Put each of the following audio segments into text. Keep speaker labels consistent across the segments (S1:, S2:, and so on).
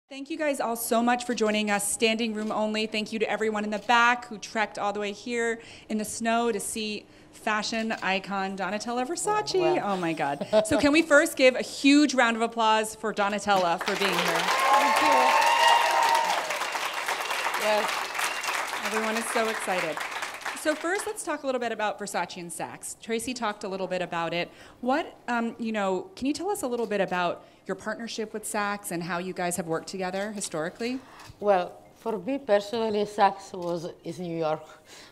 S1: Thank you guys all so much for joining us, standing room only. Thank you to everyone in the back who trekked all the way here in the snow to see fashion icon Donatella Versace.
S2: Wow.
S1: Oh my God. So can we first give a huge round of applause for Donatella for being here?
S2: Thank you. Yes.
S1: Everyone is so excited. So first, let's talk a little bit about Versace and Saks. Tracy talked a little bit about it. What, can you tell us a little bit about your partnership with Saks and how you guys have worked together historically?
S2: Well, for me personally, Saks is New York.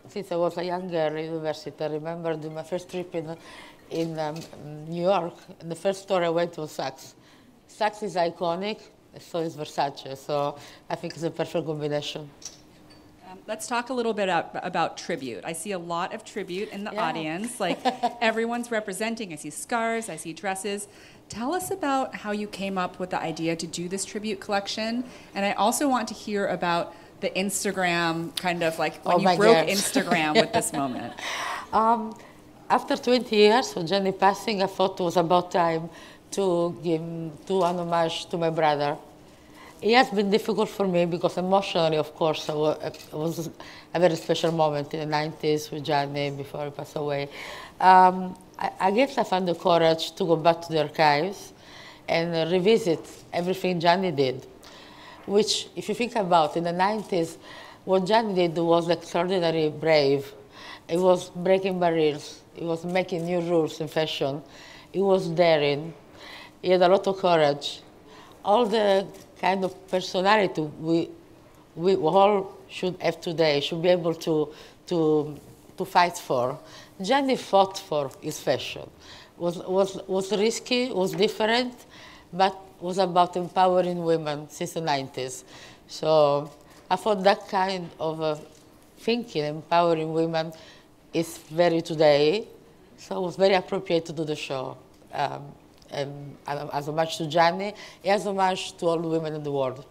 S2: Since I was a young girl in university, I remember doing my first trip in New York, and the first store I went to was Saks. Saks is iconic, so is Versace, so I think it's a perfect combination.
S1: Let's talk a little bit about tribute. I see a lot of tribute in the audience. Like everyone's representing. I see scarves, I see dresses. Tell us about how you came up with the idea to do this tribute collection. And I also want to hear about the Instagram, kind of like when you broke Instagram with this moment.
S2: After 20 years of Jenny passing, I thought it was about time to an homage to my brother. It has been difficult for me because emotionally, of course, it was a very special moment in the 90s with Gianni before he passed away. I guess I found the courage to go back to the archives and revisit everything Gianni did, which, if you think about in the 90s, what Gianni did was extraordinarily brave. It was breaking barriers. It was making new rules in fashion. It was daring. He had a lot of courage. All the kind of personality we all should have today, should be able to fight for. Gianni fought for his fashion. Was risky, was different, but was about empowering women since the 90s. So I thought that kind of thinking, empowering women, is very today. So it was very appropriate to do the show. And as homage to Gianni, as homage to all the women in the world.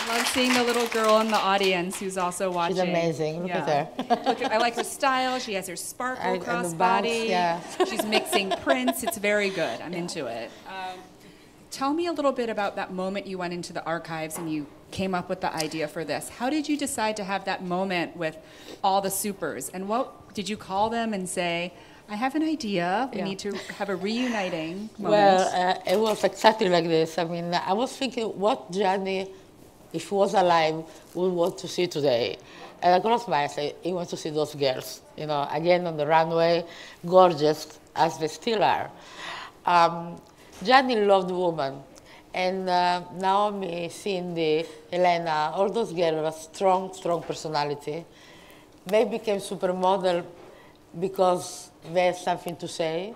S1: I love seeing the little girl in the audience who's also watching.
S2: She's amazing. Look at her.
S1: I like her style. She has her sparkle crossbody.
S2: Yeah.
S1: She's mixing prints. It's very good. I'm into it. Tell me a little bit about that moment you went into the archives and you came up with the idea for this. How did you decide to have that moment with all the supers? And what did you call them and say, I have an idea. We need to have a reuniting moment.
S2: Well, it was exactly like this. I mean, I was thinking what Gianni, if he was alive, would want to see today. And I closed my eyes and said, he wants to see those girls, again on the runway, gorgeous as they still are. Gianni loved women. And Naomi, Cindy, Elena, all those girls have a strong, strong personality. They became supermodel because they had something to say.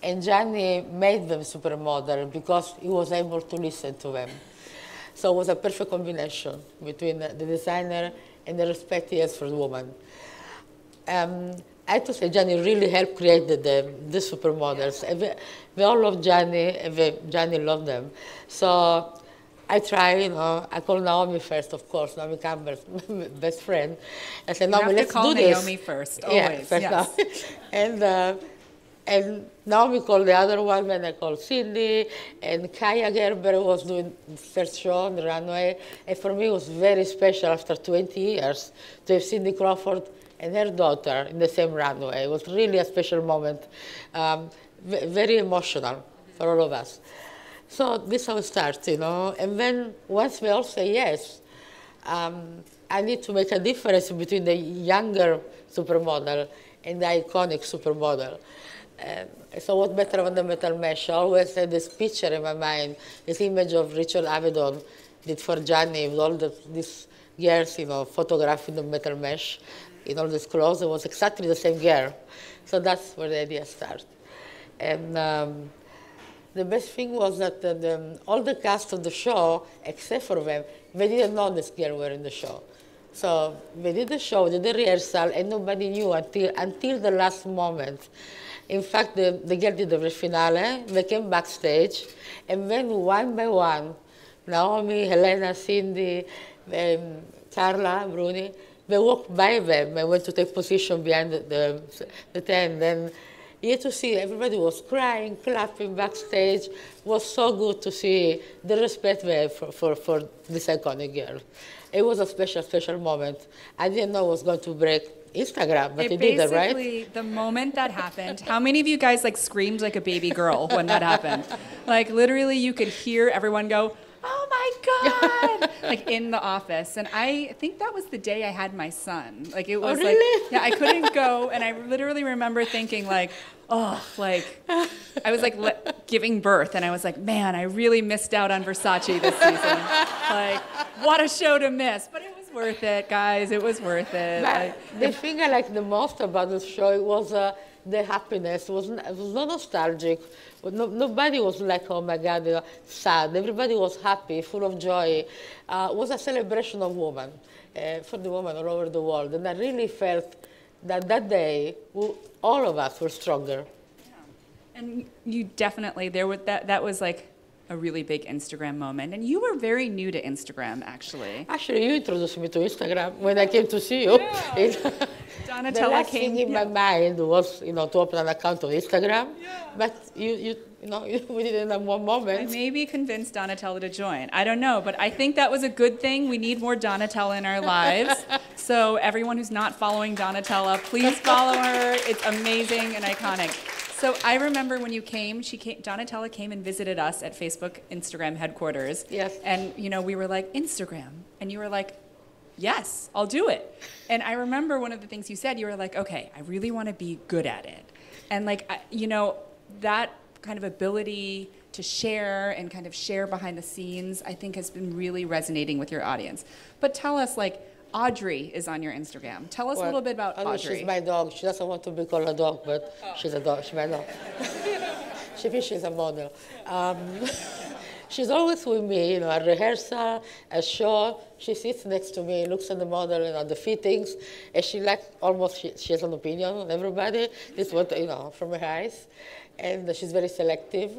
S2: And Gianni made them supermodel because he was able to listen to them. So it was a perfect combination between the designer and the respect he has for the woman. I have to say Gianni really helped create the supermodels. And we all love Gianni, and Gianni loved them. So I tried, I called Naomi first, of course, Naomi Campbell's best friend. I said, Naomi, let's do this.
S1: You have to call Naomi first, always.
S2: Yeah, first yes. And Naomi called the other one, and I called Cindy, and Kaya Gerber was doing the first show on the runway. And for me, it was very special after 20 years to have Cindy Crawford and her daughter in the same runway. It was really a special moment, very emotional for all of us. So this is how it starts, And then once we all say yes, I need to make a difference between the younger supermodel and the iconic supermodel. So what better than the metal mesh? I always had this picture in my mind, this image of Richard Avedon did for Gianni with all these girls, photographing the metal mesh in all these clothes. It was exactly the same girl. So that's where the idea started. And the best thing was that all the cast of the show, except for them, they didn't know this girl were in the show. So we did the show, did the rehearsal, and nobody knew until the last moment. In fact, the girl did the finale, they came backstage, and then one by one, Naomi, Helena, Cindy, Carla, Bruni, they walked by them and went to take position behind the tent. Then You had to see everybody was crying, clapping backstage. It was so good to see the respect we have for this iconic girl. It was a special, special moment. I didn't know it was going to break Instagram, but it did, right?
S1: Basically, the moment that happened, how many of you guys like screamed like a baby girl when that happened? Like literally you could hear everyone go, "Oh my God," like in the office. And I think that was the day I had my son. Like it was
S2: really?
S1: like, yeah, I couldn't go. And I literally remember thinking like, oh, like I was like giving birth and I was like, man, I really missed out on Versace this season. Like what a show to miss. But it was worth it, guys. It was worth it.
S2: But the thing I liked the most about the show it was the happiness. It was not nostalgic. Nobody was like, oh my God, sad. Everybody was happy, full of joy. It was a celebration of women, for the women all over the world. And I really felt that day, all of us were stronger.
S1: Yeah. And you definitely, that was like a really big Instagram moment. And you were very new to Instagram, actually.
S2: Actually, you introduced me to Instagram when I came to see you.
S1: Yeah.
S2: The last thing in my mind was, to open an account on Instagram. Yeah. But we did it in one moment.
S1: I maybe convinced Donatella to join. I don't know, but I think that was a good thing. We need more Donatella in our lives. So everyone who's not following Donatella, please follow her. It's amazing and iconic. So I remember when you came, Donatella came and visited us at Facebook, Instagram headquarters.
S2: Yes.
S1: And, we were like, Instagram. And you were like, yes, I'll do it. And I remember one of the things you said, you were like, okay, I really want to be good at it. And like, that kind of ability to share and kind of share behind the scenes, I think has been really resonating with your audience. But tell us, like, Audrey is on your Instagram. Tell us a little bit about Audrey.
S2: She's my dog. She doesn't want to be called a dog, but she's a dog. She's my dog. She thinks she's a model. She's always with me, at rehearsal, at show. She sits next to me, looks at the model, the fittings, and she she has an opinion on everybody. This is what, from her eyes. And she's very selective.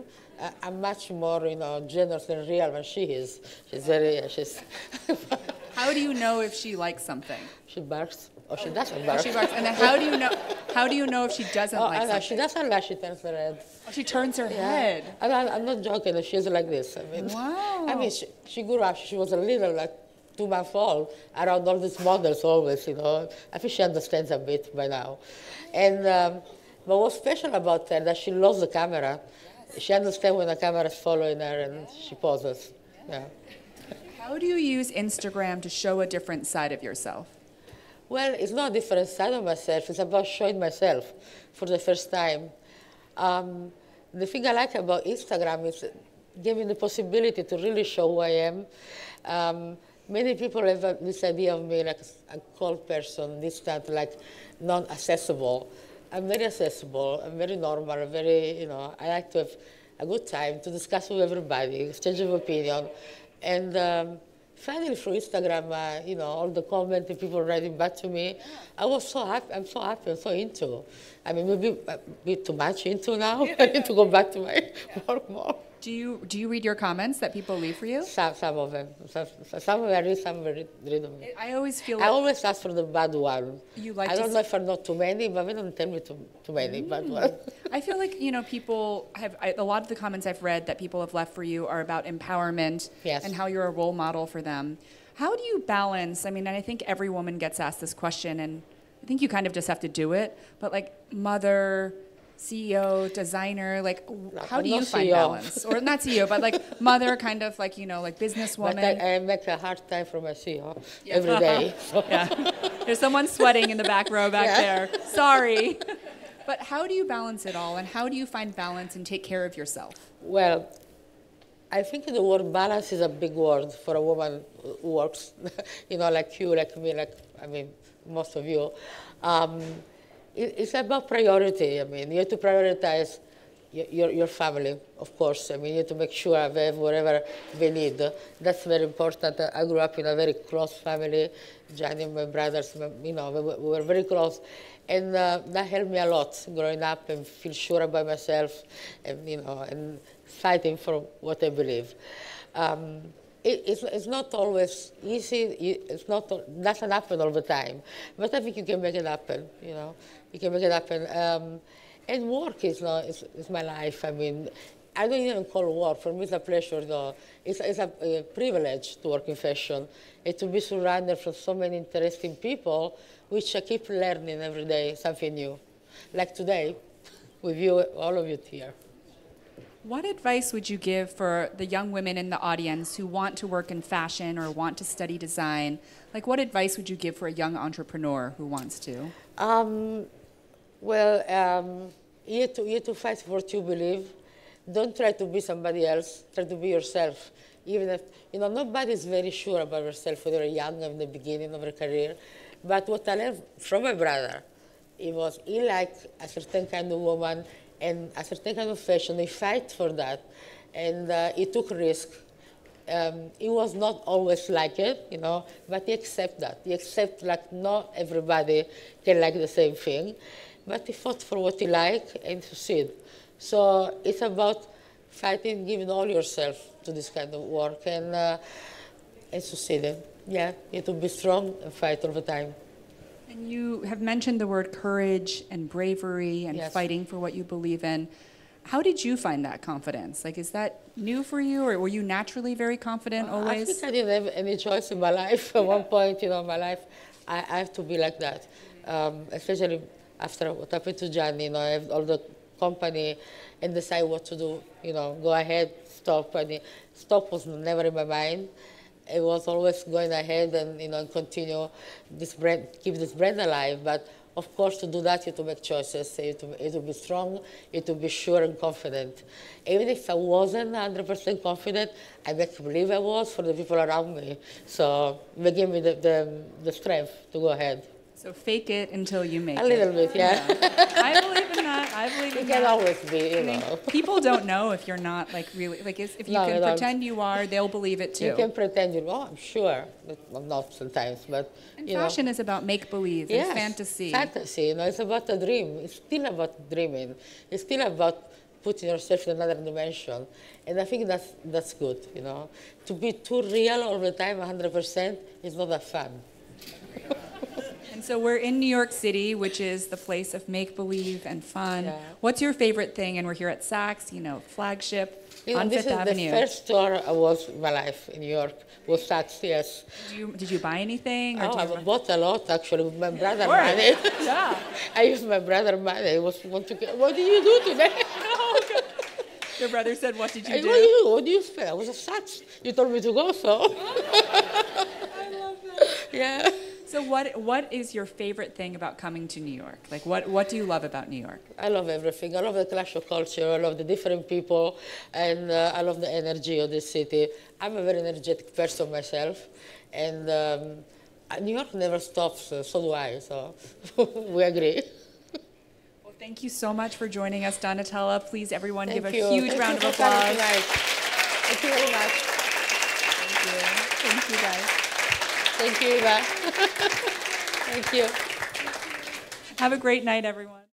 S2: I'm much more, generous and real than she is. She's
S1: How do you know if she likes something?
S2: She barks. Or she doesn't bark.
S1: She barks. And then how do you know if she doesn't like something?
S2: She doesn't like, she turns her head.
S1: Oh, she turns her head.
S2: I'm not joking, she's like this.
S1: Wow.
S2: She grew up, she was a little, like, 2-month-old, around all these models always, I think she understands a bit by now. And, but what's special about her, that she loves the camera. Yes. She understands when the camera is following her and she pauses. Yeah.
S1: How do you use Instagram to show a different side of yourself?
S2: Well, it's not a different side of myself. It's about showing myself for the first time. The thing I like about Instagram is giving the possibility to really show who I am. Many people have this idea of me like a cold person, distant, like non-accessible. I'm very accessible. I'm very normal. I like to have a good time to discuss with everybody, exchange of opinion. And finally, through Instagram, all the comments and people writing back to me, I was so happy. I'm so happy. I'm so into. I mean, maybe a bit too much into now. I need to go back to my work more.
S1: Do you read your comments that people leave for you?
S2: Some of them. Some I read, some I read them.
S1: I always feel.
S2: I always ask for the bad one.
S1: You like.
S2: I don't know if I'm not too many, but they don't tell me too many bad ones.
S1: I feel like people have a lot of the comments I've read that people have left for you are about empowerment.
S2: Yes.
S1: And how you're a role model for them. How do you balance? I mean, and I think every woman gets asked this question, and I think you kind of just have to do it. But like mother, CEO, designer, like how do you find balance? Or not CEO, but like mother, kind of like, like businesswoman.
S2: But I make a hard time for my CEO every day. So.
S1: Yeah. There's someone sweating in the back row back there. Sorry. But how do you balance it all? And how do you find balance and take care of yourself?
S2: Well, I think the word balance is a big word for a woman who works, like you, like me, most of you. It's about priority. I mean, you have to prioritize your family, of course. I mean, you have to make sure they have whatever they need. That's very important. I grew up in a very close family. Johnny and my brothers, we were very close. And that helped me a lot growing up and feel sure about myself and, and fighting for what I believe. It's not always easy. Doesn't happen all the time. But I think you can make it happen, You can make it happen. And work is my life. I mean, I don't even call work. For me, it's a pleasure, though. It's a privilege to work in fashion and to be surrounded from so many interesting people, which I keep learning every day, something new. Like today, with you, all of you here.
S1: What advice would you give for the young women in the audience who want to work in fashion or want to study design? Like, what advice would you give for a young entrepreneur who wants to?
S2: You have to fight for what you believe. Don't try to be somebody else. Try to be yourself. Even if, nobody's very sure about yourself when you're young in the beginning of your career. But what I learned from my brother, he liked a certain kind of woman and a certain kind of fashion. He fight for that. And he took risk. He was not always like it, but he accept that. He accept like not everybody can like the same thing. But he fought for what he liked and succeed. So it's about fighting, giving all yourself to this kind of work and succeeding. Yeah, you have to be strong and fight all the time.
S1: And you have mentioned the word courage and bravery and
S2: Yes.
S1: fighting for what you believe in. How did you find that confidence? Like, is that new for you, or were you naturally very confident always?
S2: I think I didn't have any choice in my life. At one point, in my life, I have to be like that. Especially after what happened to Gianni, I have all the company and decide what to do. Go ahead, stop. And stop was never in my mind. It was always going ahead and continue this brand, keep this brand alive. But of course, to do that, you have to make choices. You have to be strong. You have to be sure and confident. Even if I wasn't 100% confident, I make believe I was for the people around me. So they gave me the strength to go ahead.
S1: So fake it until you make it.
S2: A little bit, yeah.
S1: I believe in that. I believe in
S2: You
S1: that.
S2: can always be,
S1: I mean, people don't know if you're not really, if you
S2: No,
S1: can
S2: they don't.
S1: pretend you are, they'll believe it too.
S2: You can pretend I'm sure. I'm not sometimes, but
S1: And fashion is about make-believe and fantasy.
S2: Fantasy, it's about a dream. It's still about dreaming. It's still about putting yourself in another dimension. And I think that's good, To be too real all the time, 100%, is not that fun.
S1: And so we're in New York City, which is the place of make-believe and fun.
S2: Yeah.
S1: What's your favorite thing? And we're here at Saks, flagship on
S2: This
S1: Fifth
S2: is
S1: Avenue.
S2: the first store I was in my life in New York, was Saks, yes.
S1: Did you buy anything? Or
S2: I bought a lot, actually, with my brother's
S1: course.
S2: money.
S1: Yeah.
S2: I used my brother's money. What did you do today?
S1: Your brother said, what did you
S2: What
S1: do?
S2: do you spend? I was at Saks. You told me to go, so.
S1: I love that.
S2: Yeah.
S1: So what is your favorite thing about coming to New York? Like, what do you love about New York?
S2: I love everything. I love the clash of culture. I love the different people. And I love the energy of the city. I'm a very energetic person myself. And New York never stops, so do I. So we agree.
S1: Well, thank you so much for joining us, Donatella. Please, everyone, give a
S2: Thank you.
S1: huge
S2: Thank
S1: round
S2: you
S1: of
S2: for coming
S1: applause.
S2: tonight. Thank you very much.
S1: Thank you. Thank you, guys.
S2: Thank you, Eva. Thank you.
S1: Have a great night, everyone.